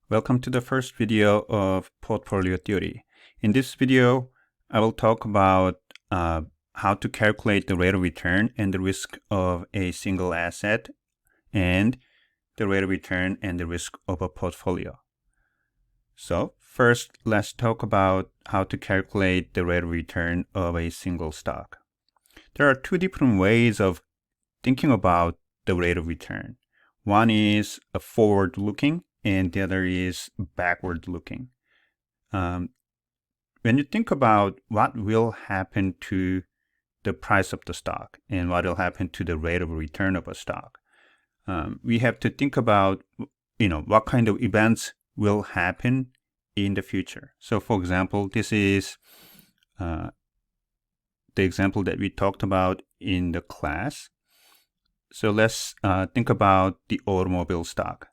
Welcome to the first video of Portfolio Theory. In this video, I will talk about how to calculate the rate of return and the risk of a single asset and the rate of return and the risk of a portfolio. So first, let's talk about how to calculate the rate of return of a single stock. There are two different ways of thinking about the rate of return. One is a forward-looking and the other is backward-looking. When you think about what will happen to the price of the stock and what will happen to the rate of return of a stock, we have to think about what kind of events will happen in the future. So for example, this is the example that we talked about in the class. So let's think about the automobile stock.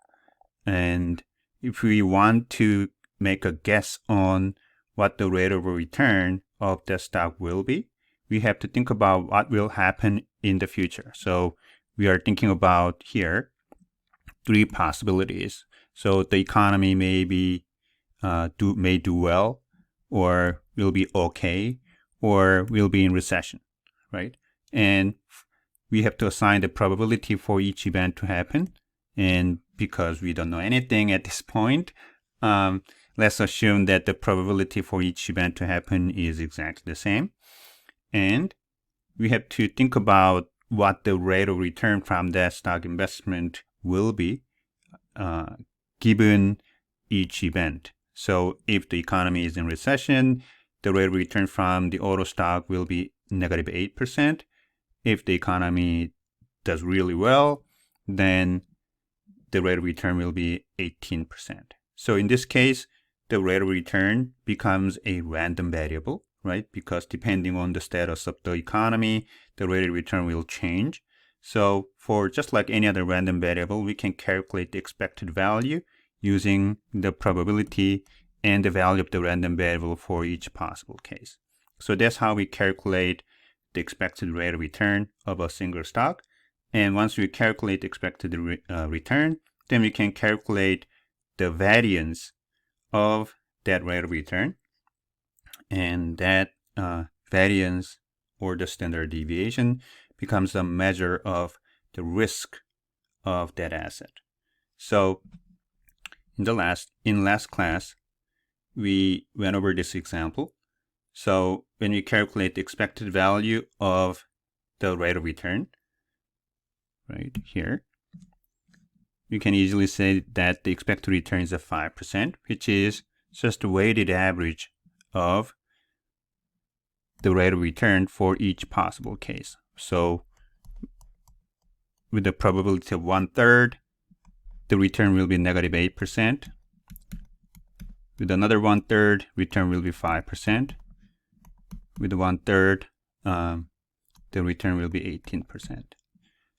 And if we want to make a guess on what the rate of return of the stock will be, we have to think about what will happen in the future. So we are thinking about here three possibilities. So the economy may do well, or will be okay, or will be in recession, right? And we have to assign the probability for each event to happen. And because we don't know anything at this point, let's assume that the probability for each event to happen is exactly the same. And we have to think about what the rate of return from that stock investment will be given each event. So if the economy is in recession, the rate of return from the auto stock will be negative 8%. If the economy does really well, then the rate of return will be 18%. So in this case, the rate of return becomes a random variable, right? Because depending on the status of the economy, the rate of return will change. So for just like any other random variable, we can calculate the expected value using the probability and the value of the random variable for each possible case. So that's how we calculate the expected rate of return of a single stock. And once we calculate the expected return, then we can calculate the variance of that rate of return. And that variance, or the standard deviation, becomes a measure of the risk of that asset. So in last class, we went over this example. So when we calculate the expected value of the rate of return, right here, you can easily say that the expected return is 5%, which is just the weighted average of the rate of return for each possible case. So with the probability of 1/3, the return will be negative 8%. With another 1/3, return will be 5%. With 1/3, the return will be 18%.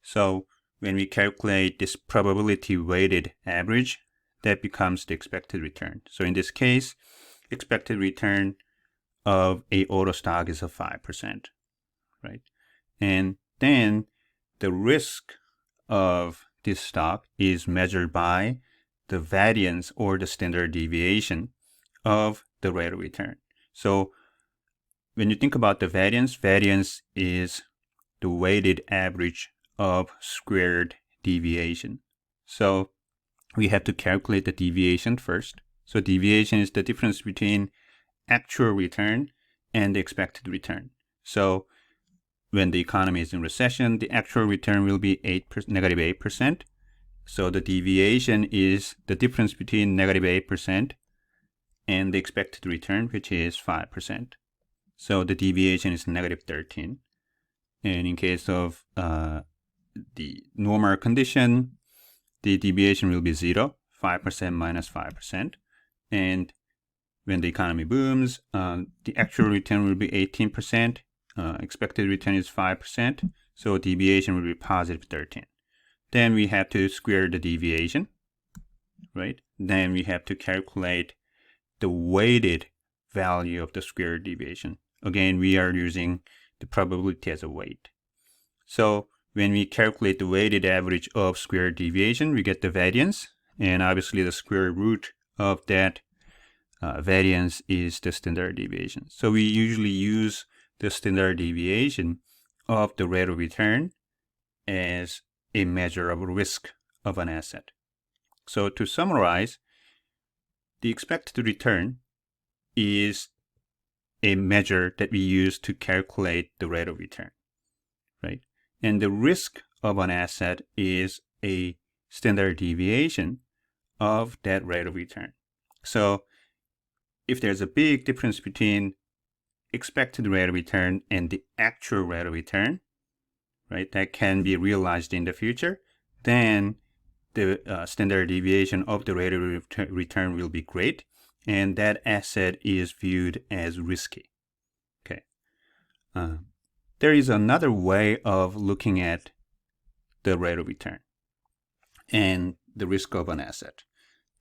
So when we calculate this probability weighted average, that becomes the expected return. So in this case, expected return of a auto stock is 5%, right? And then the risk of this stock is measured by the variance, or the standard deviation, of the rate of return. So when you think about the variance is the weighted average of squared deviation. So we have to calculate the deviation first. So deviation is the difference between actual return and the expected return. So when the economy is in recession, the actual return will be negative 8%. So the deviation is the difference between negative 8% and the expected return, which is 5%. So the deviation is negative 13. And in case of the normal condition, the deviation will be 0, 5% minus 5%. And when the economy booms, the actual return will be 18%. Expected return is 5%. So deviation will be positive 13. Then we have to square the deviation, right? Then we have to calculate the weighted value of the squared deviation. Again, we are using the probability as a weight. So when we calculate the weighted average of squared deviation, we get the variance. And obviously the square root of that variance is the standard deviation. So we usually use the standard deviation of the rate of return as a measure of risk of an asset. So to summarize, the expected return is a measure that we use to calculate the rate of return, right? And the risk of an asset is a standard deviation of that rate of return. So if there's a big difference between expected rate of return and the actual rate of return, right, that can be realized in the future, then the standard deviation of the rate of return will be great, and that asset is viewed as risky. Okay. There is another way of looking at the rate of return and the risk of an asset.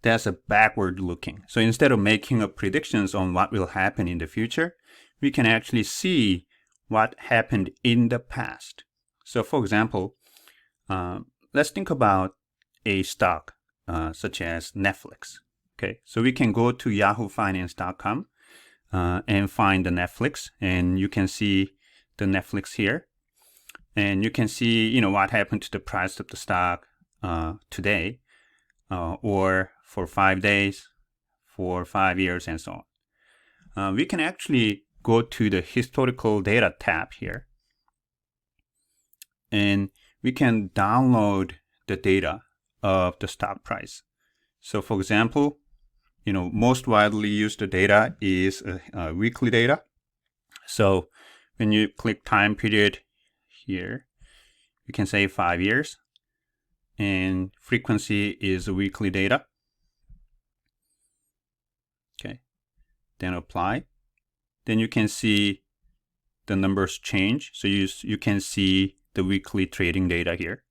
That's a backward looking. So instead of making up predictions on what will happen in the future, we can actually see what happened in the past. So for example, let's think about a stock such as Netflix. Okay, so we can go to yahoofinance.com and find the Netflix, and you can see the Netflix here, and you can see what happened to the price of the stock today, or for 5 days, for 5 years, and so on. We can actually go to the historical data tab here, and we can download the data of the stock price. So for example, most widely used data is weekly data. So when you click time period here, you can say 5 years, and frequency is weekly data. Okay, then apply. Then you can see the numbers change. So you can see the weekly trading data here.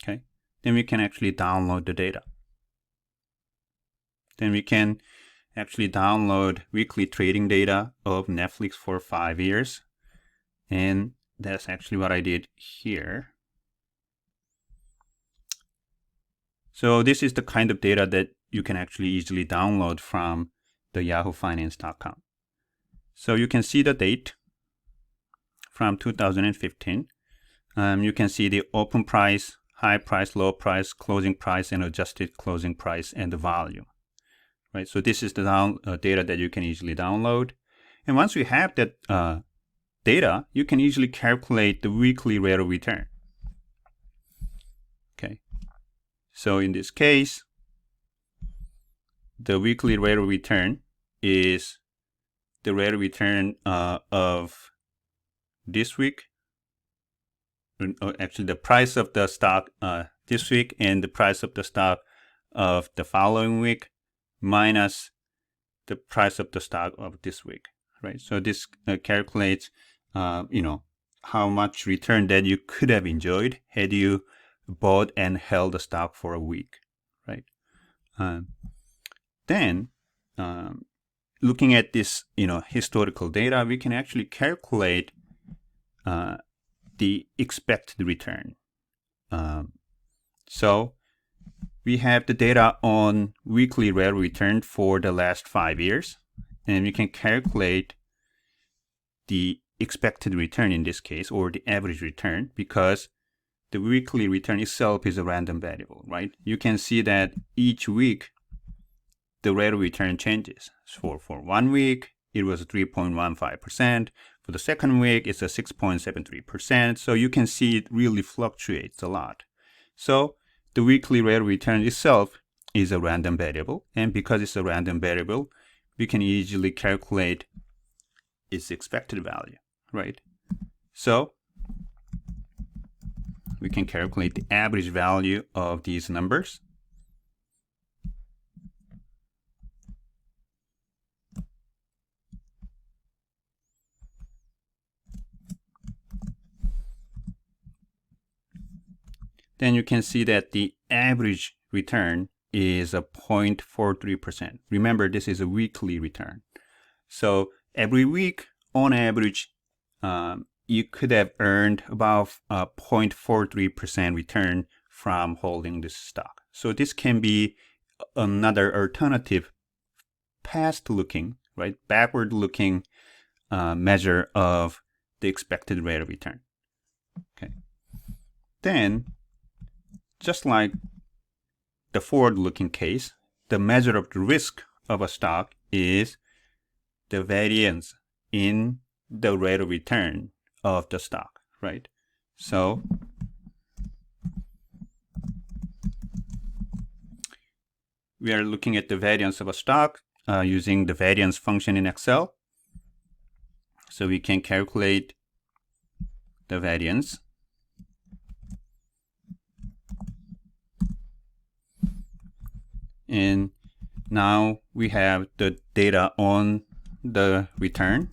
Okay, then we can actually download the data. Then we can actually download weekly trading data of Netflix for 5 years. And that's actually what I did here. So this is the kind of data that you can actually easily download from the yahoofinance.com. So you can see the date from 2015. You can see the open price, high price, low price, closing price, and adjusted closing price, and the volume. Right. So this is the data that you can easily download. And once you have that data, you can easily calculate the weekly rate of return. Okay. So in this case, the weekly rate of return is the rate of return of this week. Actually, the price of the stock this week and the price of the stock of the following week minus the price of the stock of this week, right? So this calculates, how much return that you could have enjoyed had you bought and held the stock for a week, right? Then, looking at this, historical data, we can actually calculate the expected return. So we have the data on weekly rate of return for the last 5 years, and we can calculate the expected return in this case, or the average return, because the weekly return itself is a random variable, right? You can see that each week the rate of return changes. So for 1 week, it was 3.15%. For the second week, it's a 6.73%. So you can see it really fluctuates a lot. So the weekly rate of return itself is a random variable. And because it's a random variable, we can easily calculate its expected value, right? So we can calculate the average value of these numbers. Then you can see that the average return is a 0.43%. Remember, this is a weekly return. So every week, on average, you could have earned about a 0.43% return from holding this stock. So this can be another alternative past-looking, right, backward-looking measure of the expected rate of return. Okay. Then, just like the forward-looking case, the measure of the risk of a stock is the variance in the rate of return of the stock, right? So we are looking at the variance of a stock using the variance function in Excel. So we can calculate the variance. And now we have the data on the return.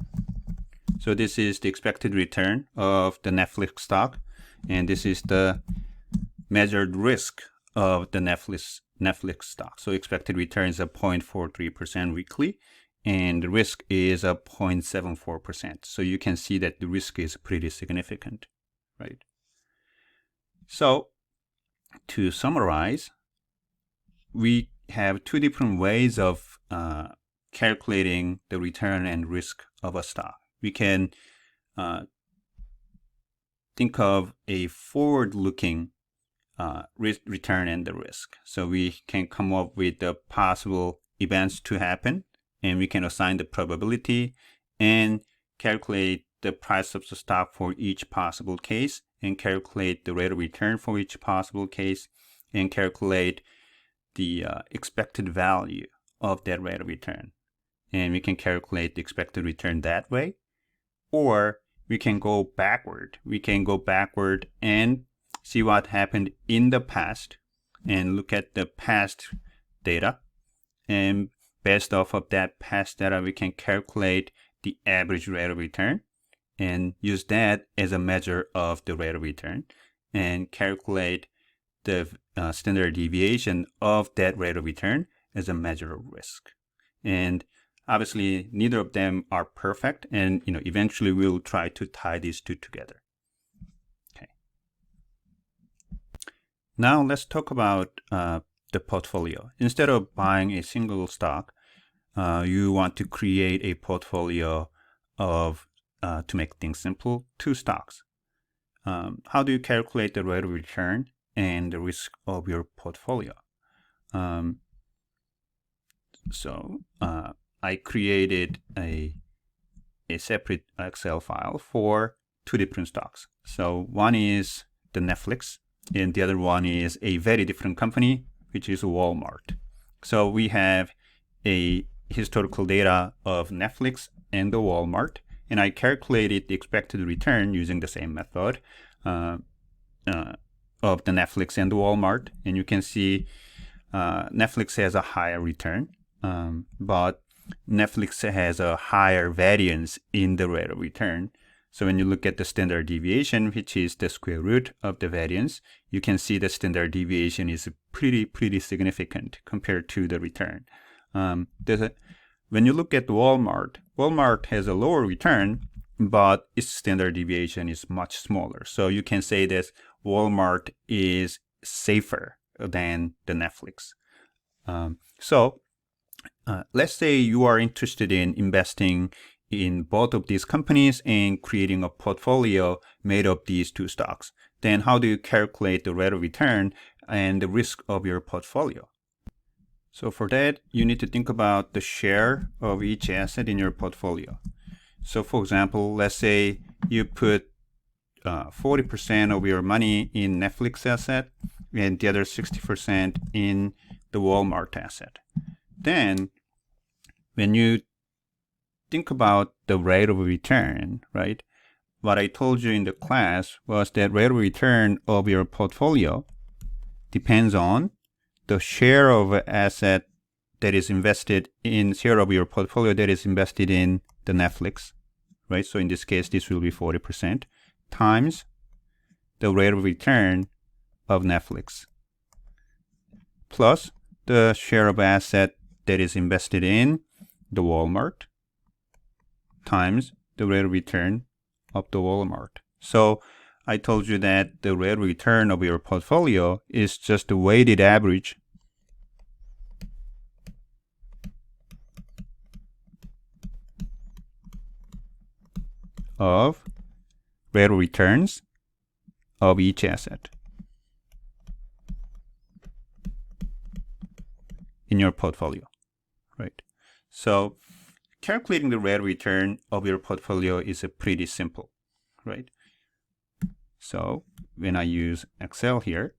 So this is the expected return of the Netflix stock, and this is the measured risk of the Netflix stock. So expected return is a 0.43% weekly, and the risk is a 0.74%. So you can see that the risk is pretty significant, right? So to summarize, we have two different ways of calculating the return and risk of a stock. We can think of a forward-looking return and the risk. So we can come up with the possible events to happen, and we can assign the probability and calculate the price of the stock for each possible case, and calculate the rate of return for each possible case, and calculate the expected value of that rate of return. And we can calculate the expected return that way, or we can go backward. We can go backward and see what happened in the past and look at the past data. And based off of that past data, we can calculate the average rate of return and use that as a measure of the rate of return, and calculate the standard deviation of that rate of return as a measure of risk. And obviously, neither of them are perfect, and eventually we'll try to tie these two together. Okay. Now let's talk about the portfolio. Instead of buying a single stock, you want to create a portfolio of, to make things simple, 2 stocks. How do you calculate the rate of return and the risk of your portfolio? I created a separate Excel file for 2 different stocks. So one is the Netflix, and the other one is a very different company, which is Walmart. So we have a historical data of Netflix and the Walmart, and I calculated the expected return using the same method of the Netflix and the Walmart. And you can see Netflix has a higher return, but Netflix has a higher variance in the rate of return. So when you look at the standard deviation, which is the square root of the variance, you can see the standard deviation is pretty significant compared to the return. When you look at Walmart has a lower return, but its standard deviation is much smaller. So you can say that Walmart is safer than the Netflix. Let's say you are interested in investing in both of these companies and creating a portfolio made of these 2 stocks. Then how do you calculate the rate of return and the risk of your portfolio? So for that, you need to think about the share of each asset in your portfolio. So for example, let's say you put 40% of your money in Netflix asset and the other 60% in the Walmart asset. Then when you think about the rate of return, right? What I told you in the class was that rate of return of your portfolio depends on the share of asset that is invested in, share of your portfolio that is invested in the Netflix, right? So in this case, this will be 40% times the rate of return of Netflix plus the share of asset that is invested in the Walmart times the rate of return of the Walmart. So I told you that the rate of return of your portfolio is just the weighted average of rate of returns of each asset in your portfolio, right? So calculating the rate of return of your portfolio is pretty simple, right? So when I use Excel here,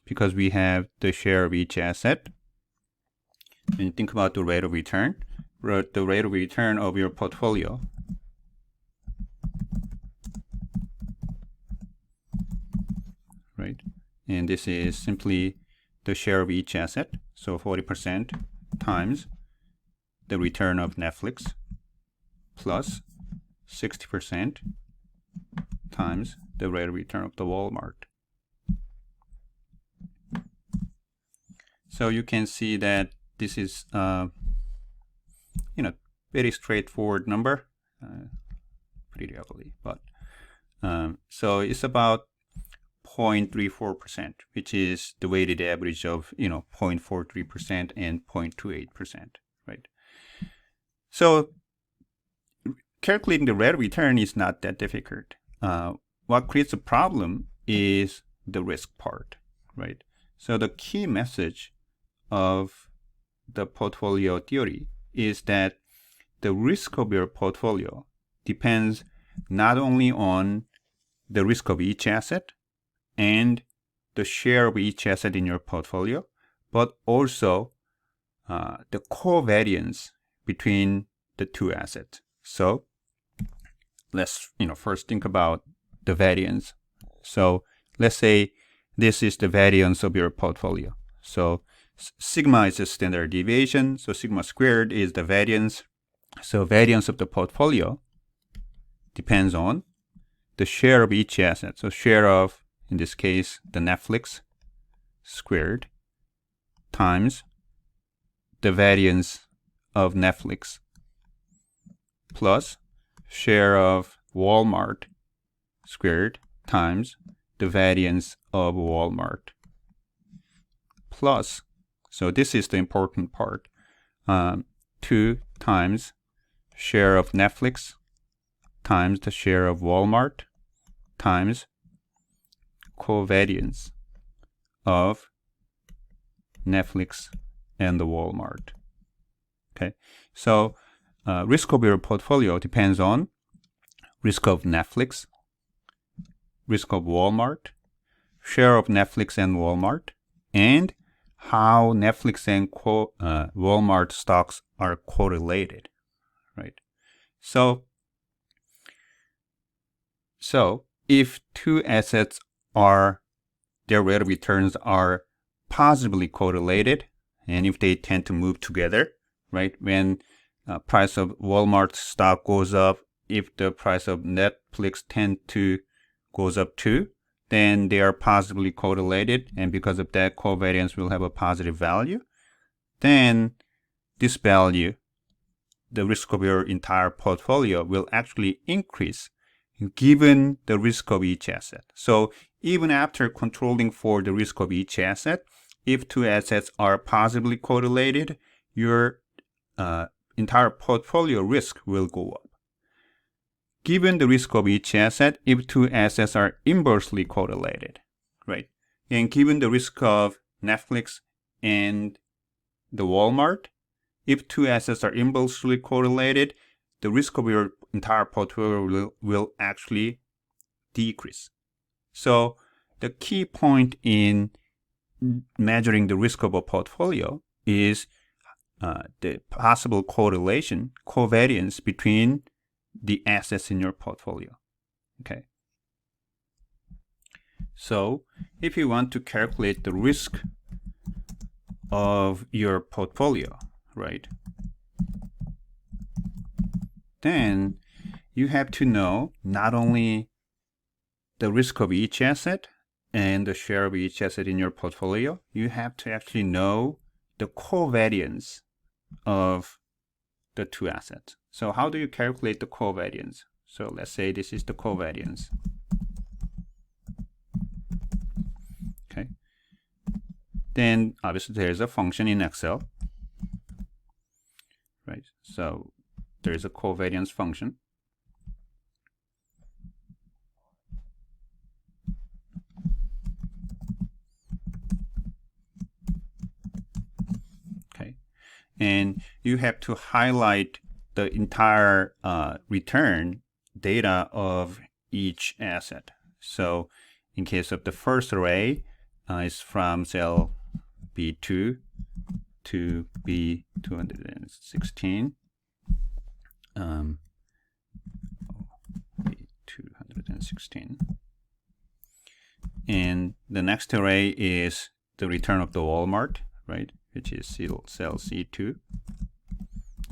because we have the share of each asset, when you think about the rate of return, the rate of return of your portfolio right? And this is simply the share of each asset. So 40% times the return of Netflix plus 60% times the rate of return of the Walmart. So you can see that this is, very straightforward number, pretty ugly, but so it's about 0.34%, which is the weighted average of 0.43% and 0.28%, right? So calculating the rate of return is not that difficult. What creates a problem is the risk part, right? So the key message of the portfolio theory is that the risk of your portfolio depends not only on the risk of each asset and the share of each asset in your portfolio, but also the covariance between the two assets. So let's first think about the variance. So let's say this is the variance of your portfolio. So sigma is the standard deviation. So sigma squared is the variance. So variance of the portfolio depends on the share of each asset. So share of, in this case, the Netflix squared times the variance of Netflix plus share of Walmart squared times the variance of Walmart plus, so this is the important part, 2 times share of Netflix times the share of Walmart times covariance of Netflix and the Walmart. Okay, so risk of your portfolio depends on risk of Netflix, risk of Walmart, share of Netflix and Walmart, and how Netflix and Walmart stocks are correlated, right? So if two assets their rate of returns are positively correlated, and if they tend to move together, right? When price of Walmart stock goes up, if the price of Netflix goes up too, then they are positively correlated, and because of that, covariance will have a positive value. Then this value, the risk of your entire portfolio, will actually increase given the risk of each asset. So even after controlling for the risk of each asset, if two assets are positively correlated, your entire portfolio risk will go up. Given the risk of each asset, if two assets are inversely correlated, right? And given the risk of Netflix and the Walmart, if two assets are inversely correlated, the risk of your entire portfolio will actually decrease. So the key point in measuring the risk of a portfolio is the possible correlation, covariance between the assets in your portfolio. Okay. So if you want to calculate the risk of your portfolio, right, then you have to know not only the risk of each asset and the share of each asset in your portfolio, you have to actually know the covariance of the two assets. So how do you calculate the covariance? So let's say this is the covariance. then obviously there's a function in Excel, right? So there's a covariance function. Okay, and you have to highlight the entire return data of each asset. So in case of the first array, is from cell B2 to B216. B216. And the next array is the return of the Walmart, right? Which is cell C2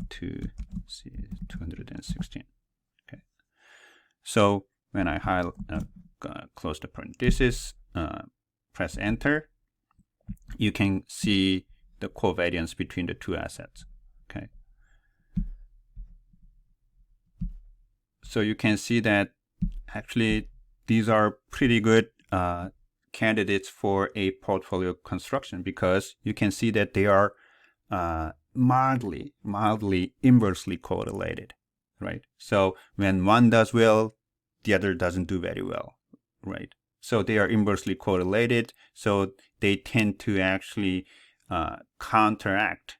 to C216. Okay. So when I close the parenthesis, press enter, you can see the covariance between the two assets. Okay. So you can see that actually these are pretty good candidates for a portfolio construction, because you can see that they are mildly inversely correlated, right? So when one does well, the other doesn't do very well, right? So they are inversely correlated, so they tend to actually counteract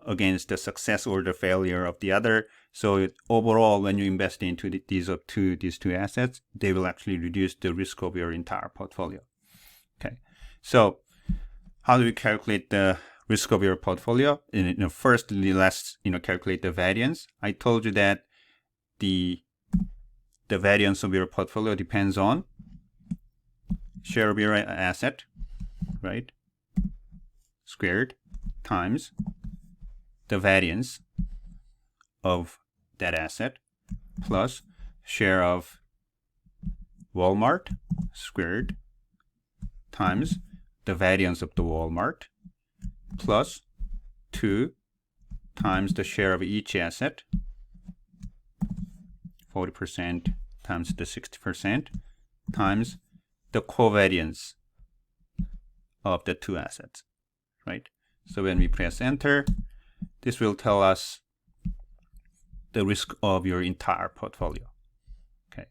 against the success or the failure of the other. So overall, when you invest into these two assets, they will actually reduce the risk of your entire portfolio. Okay, so how do we calculate the risk of your portfolio? Firstly, let's calculate the variance. I told you that the variance of your portfolio depends on share of your asset, right, squared times the variance of that asset plus share of Walmart squared times the variance of the Walmart plus 2 times the share of each asset, 40% times the 60%, times the covariance of the two assets, right? So when we press enter, this will tell us the risk of your entire portfolio. Okay.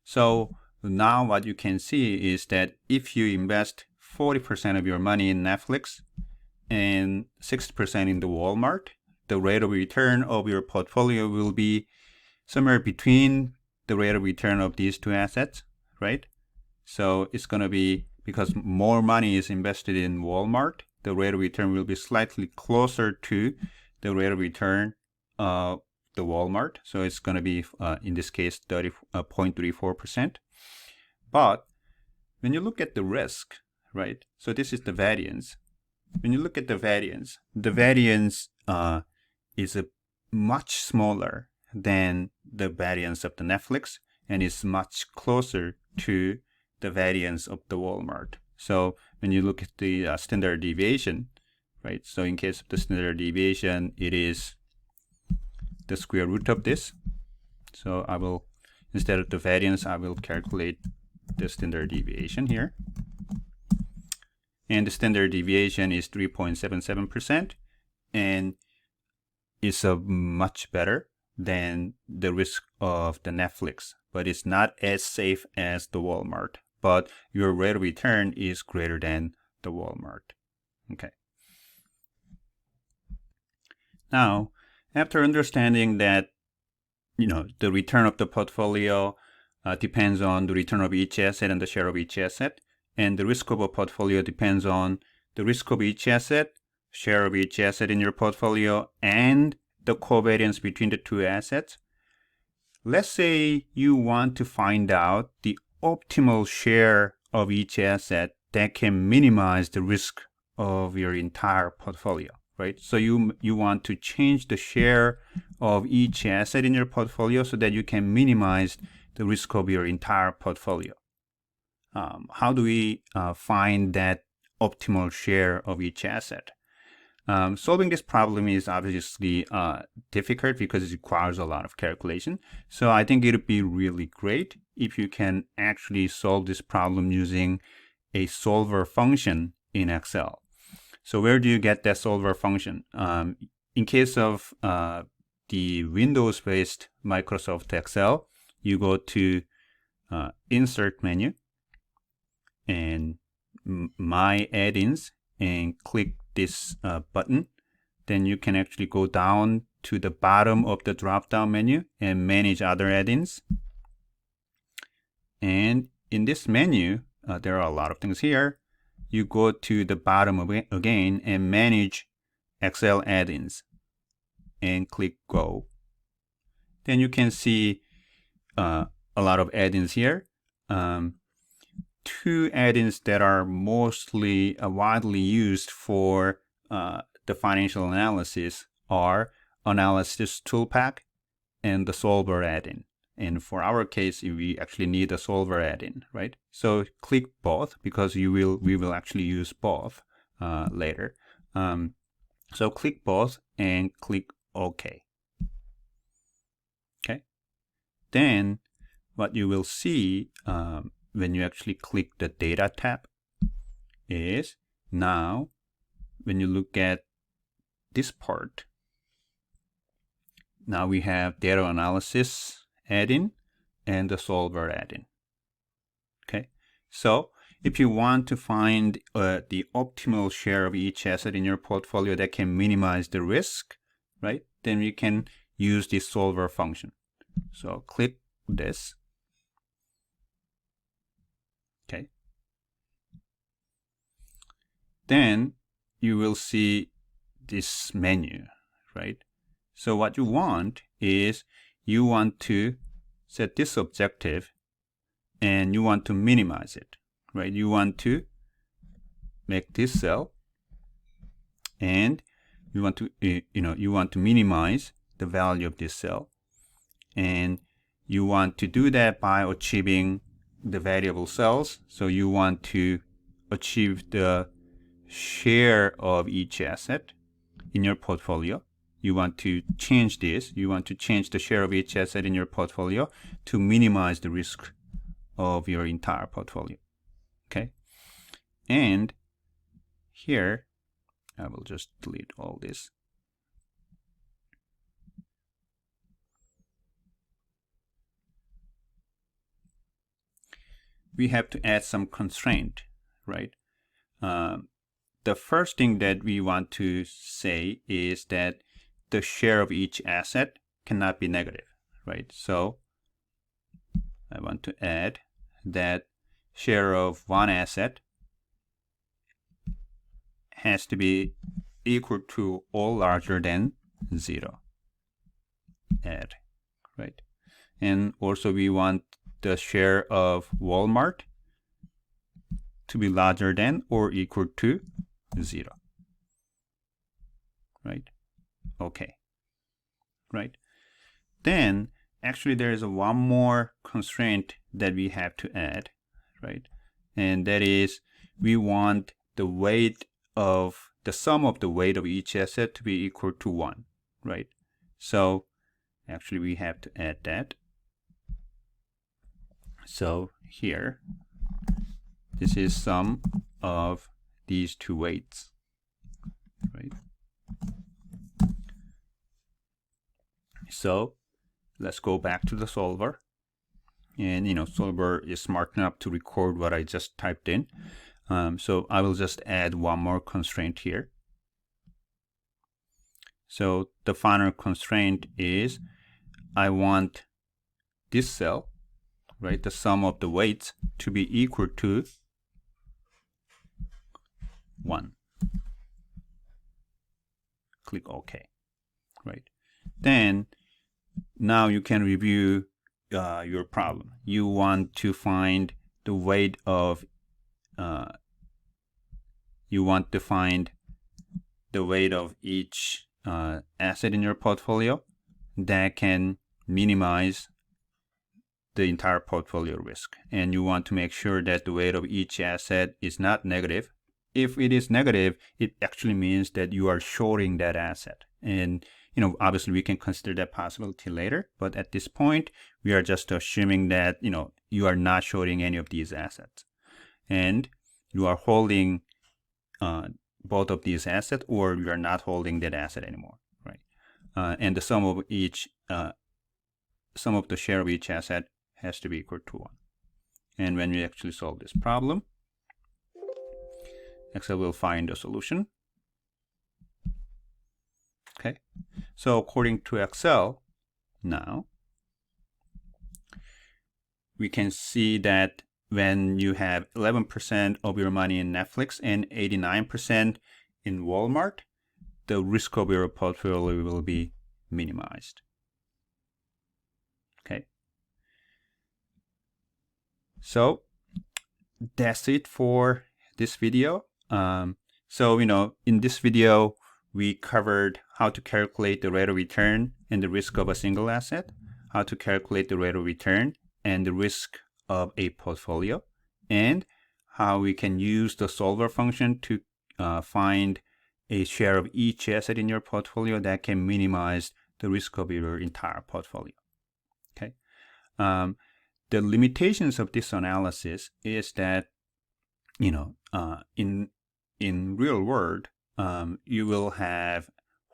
So now what you can see is that if you invest 40% of your money in Netflix and 60% in the Walmart, the rate of return of your portfolio will be somewhere between the rate of return of these two assets, right? So it's going to be, because more money is invested in Walmart, the rate of return will be slightly closer to the rate of return of the Walmart. So it's going to be, in this case, 0.34%. But when you look at the risk, right? So this is the variance. When you look at the variance is a much smaller than the variance of the Netflix, and is much closer to the variance of the Walmart. So when you look at the standard deviation, right? So in case of the standard deviation, it is the square root of this. So I will, instead of the variance, I will calculate the standard deviation here. And the standard deviation is 3.77%, and it's much better than the risk of the Netflix, but it's not as safe as the Walmart. But your rate of return is greater than the Walmart. Okay. Now, after understanding that, the return of the portfolio depends on the return of each asset and the share of each asset, and the risk of a portfolio depends on the risk of each asset, share of each asset in your portfolio, and the covariance between the two assets. Let's say you want to find out the optimal share of each asset that can minimize the risk of your entire portfolio, right? So you want to change the share of each asset in your portfolio so that you can minimize the risk of your entire portfolio. How do we find that optimal share of each asset? Solving this problem is obviously difficult because it requires a lot of calculation. So I think it would be really great if you can actually solve this problem using a solver function in Excel. So where do you get that solver function? In case of the Windows-based Microsoft Excel, you go to Insert menu and My Add-ins and click this button. Then you can actually go down to the bottom of the drop-down menu and manage other add-ins. And in this menu, there are a lot of things here. You go to the bottom again and manage Excel add-ins and click Go. Then you can see a lot of add-ins here. Two add-ins that are mostly widely used for the financial analysis are Analysis Toolpack and the Solver add-in. And for our case, we actually need a Solver add-in, right? So click both because we will actually use both later. So click both and click OK. Okay. Then what you will see when you actually click the Data tab is now when you look at this part, now we have Data Analysis add-in and the Solver add-in. Okay, so if you want to find the optimal share of each asset in your portfolio that can minimize the risk, right, then we can use this Solver function. So click this. Okay. Then you will see this menu, right? So what you want is you want to set this objective and you want to minimize it, right? You want to make this cell and you want to, you want to minimize the value of this cell. And you want to do that by achieving the variable cells. So you want to achieve the share of each asset in your portfolio. You want to change this. You want to change the share of each asset in your portfolio to minimize the risk of your entire portfolio. Okay. And here, I will just delete all this. We have to add some constraint, right? The first thing that we want to say is that the share of each asset cannot be negative, right? So I want to add that share of one asset has to be equal to or larger than 0. Add, right? And also we want the share of Walmart to be larger than or equal to 0. Right? Okay. Right? Then actually there is one more constraint that we have to add, right? And that is we want the weight of the sum of the weight of each asset to be equal to 1, right? So actually we have to add that. So here, this is sum of these two weights, right? So let's go back to the solver. And solver is smart enough to record what I just typed in. So I will just add one more constraint here. So the final constraint is I want this cell, right, the sum of the weights to be equal to 1. Click OK, right? Then now you can review your problem. You want to find the weight of each asset in your portfolio that can minimize the entire portfolio risk. And you want to make sure that the weight of each asset is not negative. If it is negative, it actually means that you are shorting that asset. And obviously we can consider that possibility later, but at this point, we are just assuming that, you are not shorting any of these assets. And you are holding both of these assets, or you are not holding that asset anymore, right? And the sum of the share of each asset has to be equal to 1. And when we actually solve this problem, Excel will find a solution. Okay, so according to Excel, now we can see that when you have 11% of your money in Netflix and 89% in Walmart, the risk of your portfolio will be minimized. Okay. So that's it for this video. So, in this video, we covered how to calculate the rate of return and the risk of a single asset, how to calculate the rate of return and the risk of a portfolio, and how we can use the solver function to find a share of each asset in your portfolio that can minimize the risk of your entire portfolio. Okay. The limitations of this analysis is that, in real world, you will have a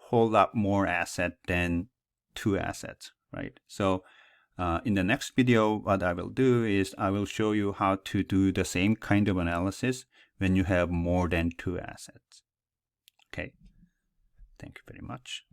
whole lot more asset than 2 assets, right? So in the next video, what I will do is I will show you how to do the same kind of analysis when you have more than 2 assets. Okay. Thank you very much.